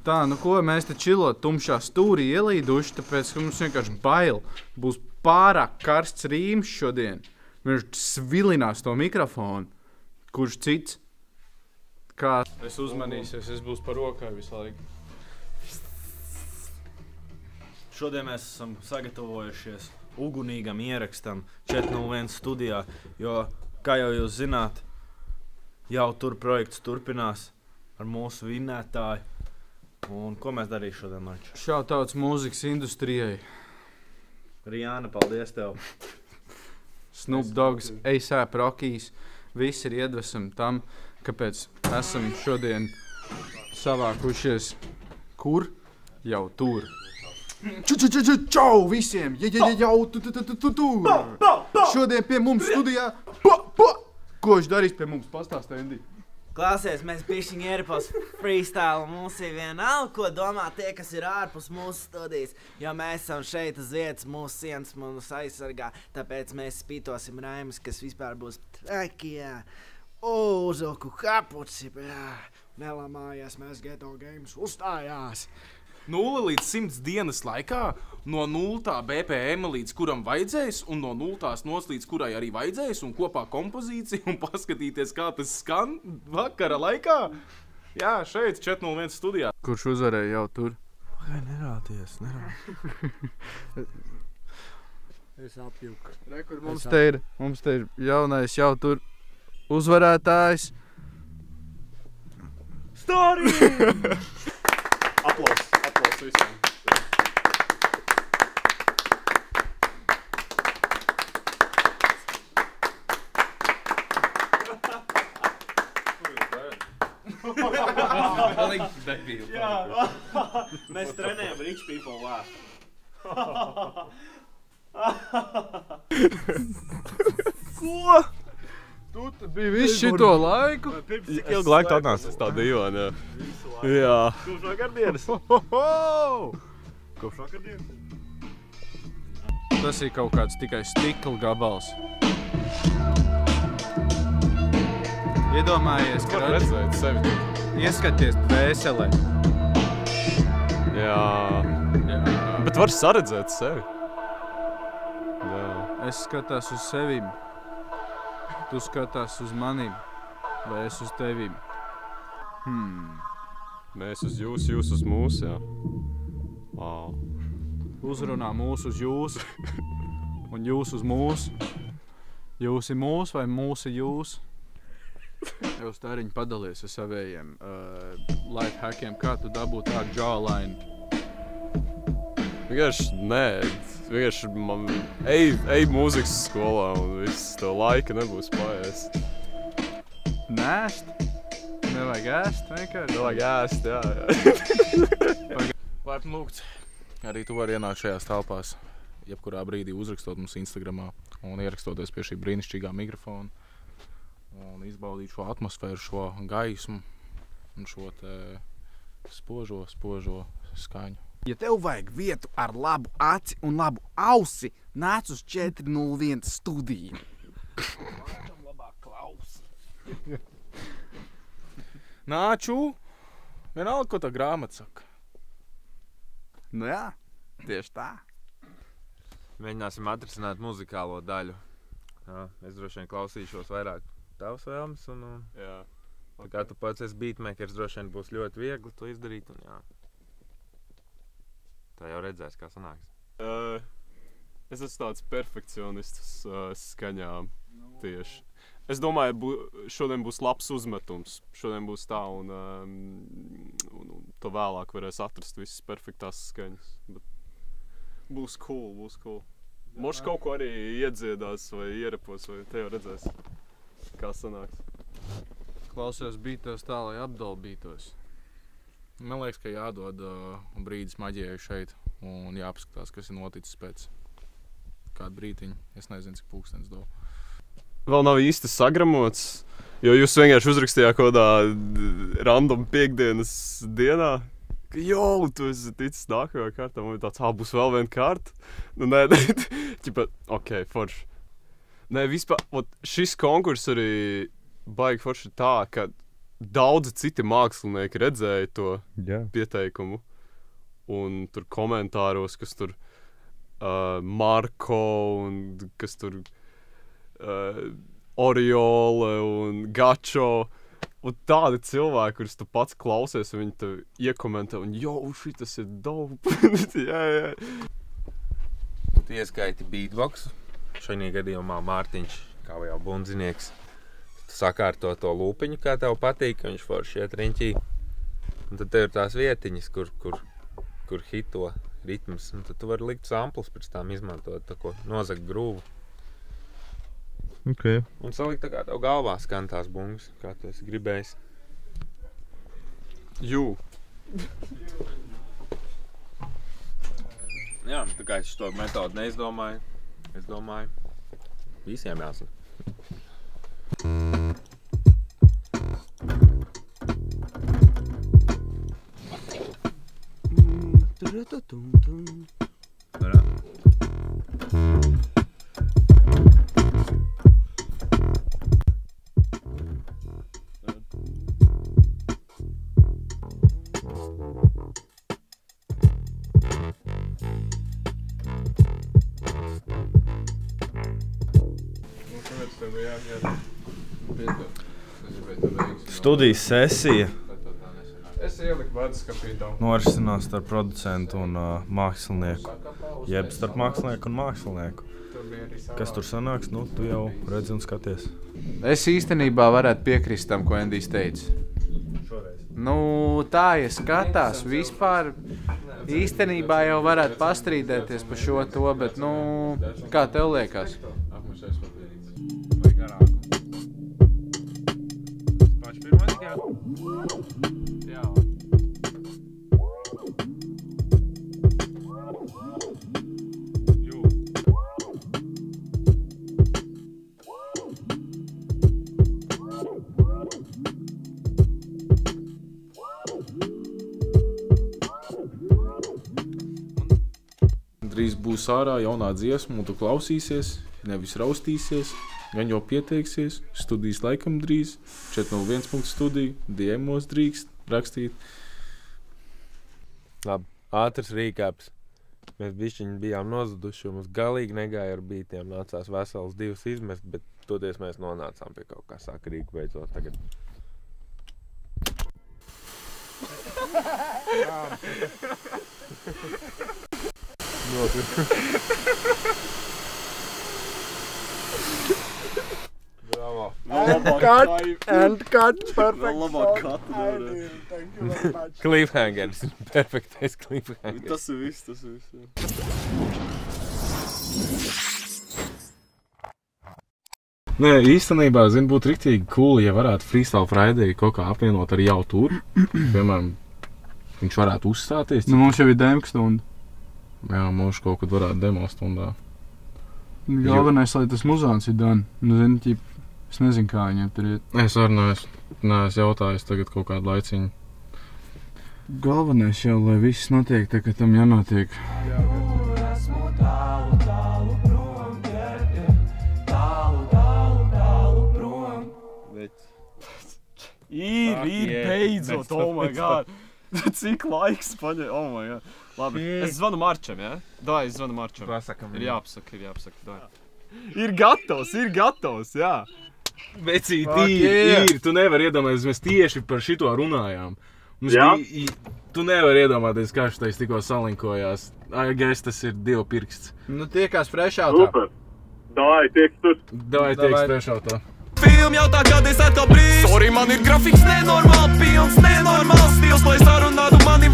Tā, nu ko, mēs te čilot tumšā stūrī ielīduši, tāpēc, ka mums vienkārši bail. Būs pārāk karsts rīms šodien. Viņš svilinās to mikrofonu. Kurš cits? Kā es uzmanīsies, es būs par rokai visu laiku. Šodien mēs esam sagatavojušies ugunīgam ierakstam 401 studijā, jo, kā jau jūs zināt, jau tur projekts turpinās ar mūsu vinnētāju. Un ko mēs darīsim šodien, Marču? Šautauts mūzikas industrijai. Rijāna, paldies tev. Snoop Dogs, A$AP Rockys. Visi ir iedvesami tam, kāpēc esam šodien savākušies. Kur? Jau tur. Čau visiem! Jau tur! Šodien pie mums studijā. Ko viņš darīs pie mums? Pastāst, Andy. Klausies, mēs bišķiņi ieripos freestyle, un mums ir vienalga, ko domā tie, kas ir ārpus mūsu studijas. Jo mēs esam šeit uz vietas, mūsu sienas mūs aizsargā, tāpēc mēs spītosim raimus, kas vispār būs trakijā. Uzoku kapuci, nelamājies, mēs Ghetto Games uzstājās. 0 līdz 100 dienas laikā, no 0. BPM līdz kuram vajadzēs, un no 0. nos līdz kurai arī vajadzēs, un kopā kompozīcija, un paskatīties, kā tas skan vakara laikā. Jā, šeit 401 studijā. Kurš uzvarēja jau tur? Vai nerāties, Es apjuku. Rekur, mums te ir jaunais jau tur uzvarētājs. Story! Aplaus visiem. Mēs trenējam rich people laugh. Ko? Tu biji visu šito laiku? Cik ilgu laiku tu atnācies tā dīvaini, jā. Kopš vakardienas. Kopš vakardienas? Tas ir kaut kāds tikai stikla gabals. Iedomājies, ka redzēt sevi. Ieskaties dvēselē. Jā. Bet var saredzēt sevi. Jā. Es skatās uz sevim. Tu skatās uz manim. Vai es uz tevim? Mēs uz jūs uz mūsu, jā. Wow. Uzrunā mūsu uz jūsu. Un jūs uz mūsu. Jūs ir mūsu vai mūsu jūs? Jūs tēriņi padalies ar savējiem life hackiem. Kā tu dabū tādu jawline? Vienkārši nē. Vienkārši man ej mūzikas skolā un viss to laika nebūs paēst. Nēst? Nevajag ēst vienkārši? Nevajag ēst, jā. Laipni lūgts. Arī tu vari ienākt šajās telpās, jebkurā brīdī uzrakstot mums Instagramā un ierakstoties pie šī brīnišķīgā mikrofona un izbaudīt šo atmosfēru, šo gaismu un šo te spožo skaņu. Ja tev vajag vietu ar labu aci un labu ausi, nāc uz 401 studiju. Vākam labāk klausi. Nāču! Vienalga, ko tā grāmata saka. Nu jā, tieši tā. Mēģināsim atrisināt muzikālo daļu. Jā, es droši vien klausīšos vairāk tavas vēlmes un Jā. tā kā tu pats esi beatmakers, droši vien būs ļoti viegli to izdarīt un jā. Tā jau redzēs, kā sanāks. Es esmu tāds perfekcionists skaņām tieši. Es domāju, šodien būs labs uzmetums. Šodien būs tā un to vēlāk varēs atrast visas perfektās skaņas. Bet būs cool. Moš kaut ko arī iedziedās vai ierepos, vai te jau redzēs, kā sanāks. Klausies bītos tā, lai apdalbītos. Man liekas, ka jādod brīdis maģijai šeit un jāpaskatās, kas ir noticis pēc kādu brītiņu. Es nezinu, cik pulkstens dod. Vēl nav īsti sagramots, jo jūs vienkārši uzrakstījāt kaut kādā random piekdienas dienā. Ka tu esi ticis nākamajā kārtā, man ir tāds, būs vēl viena kārta. Nu, nē, ķipa, ok, forši. Nē, vispār, šis konkurss arī baigi forši tā, ka daudzi citi mākslinieki redzēja to Jā. pieteikumu. Un tur komentāros, kas tur Marko un kas tur Oriole un Gačo. Un tādi cilvēki, kurus tu pats klausies, un viņi tev iekomentē, un šitas ir dope. jā. Tu ieskaiti beatboxu. Šajā gadījumā Mārtiņš, kā jau bundzinieks, tu sakārto to lūpiņu, kā tev patīk, viņš forši iet riņķī. Un tad tev ir tās vietiņas, kur hito ritms. Un tad tu vari likt samplus pēc tām izmantot, tā ko nozagt grūvu. Okay. Un salikt tā kā tev galvā skan tās bungas, kā tu esi gribējis. Jū. Jā, tā kā es šo metodu neizdomāju, es domāju, visiem jāsaka. Studijas sesija Es ieliku leduskapī norisinās starp producentu un mākslinieku. Jeb starp mākslinieku un mākslinieku. Kas tur sanāks, nu, tu jau redzi un skaties. Es īstenībā varētu piekrist tam, ko Endijs teica. Nu, tā, ja skatās vispār, īstenībā jau varētu pastrīdēties par šo to, bet, nu, kā tev liekas? Vai garāku? Paši pirmā tikā? Jā. Drīz būs ārā jaunā dziesma, un tu klausīsies, nevis raustīsies, gan jau pieteiksies, studijas laikam drīz, 401.studija, DM-os drīkst rakstīt. Labi, ātrs rīkāps. Mēs bišķiņi bijām nozuduši, un mums galīgi negāja ar bītiem. Nācās veselas 2 izmest, bet toties mēs nonācām pie kaut kā saka rīku beidzot tagad. Bravo. And cut, perfect. Labāk katu. Cliffhangers. Perfektais cliffhangers. Tas ir viss. Nē, īstenībā, būtu riktīgi cool, ja varētu Freestyle Friday kaut kā apvienot ar jau tur. Piemēram, viņš varētu uzstāties. Nu, mums jau ir demo stunda. Jā, mums kaut kad varētu demo stundā. Galvenais, lai tas muzāns ir done. Nu, zini, es nezinu, kā viņiem tur iet. Es arī neesmu jautājis tagad kaut kādu laiciņu. Galvenais jau, lai viss notiek, tā kā tam jānotiek. Ir beidzot, oh my god. Cik laiks paņem, oh my god. Labi, es zvanu Marčam, ja? Dai, es zvanu Marčam. Pasakam. Ir jāpasaka, dai. Ir gatavs, jā. Vecīt, ir. Tu nevari iedomāties, mēs tieši par šito runājām. Tu nevari iedomāties, kā šitais tikko salinkojās. Gais, tas ir 2 pirksts. Nu, tiekās frešautā. Super. Dai, tieks tur. Dai, tieks frešautā. Film jautā, kad es atkal brīz. Sorry, man ir grafiks nenormāli, pilns nenormāls stils, lai sarunātu mani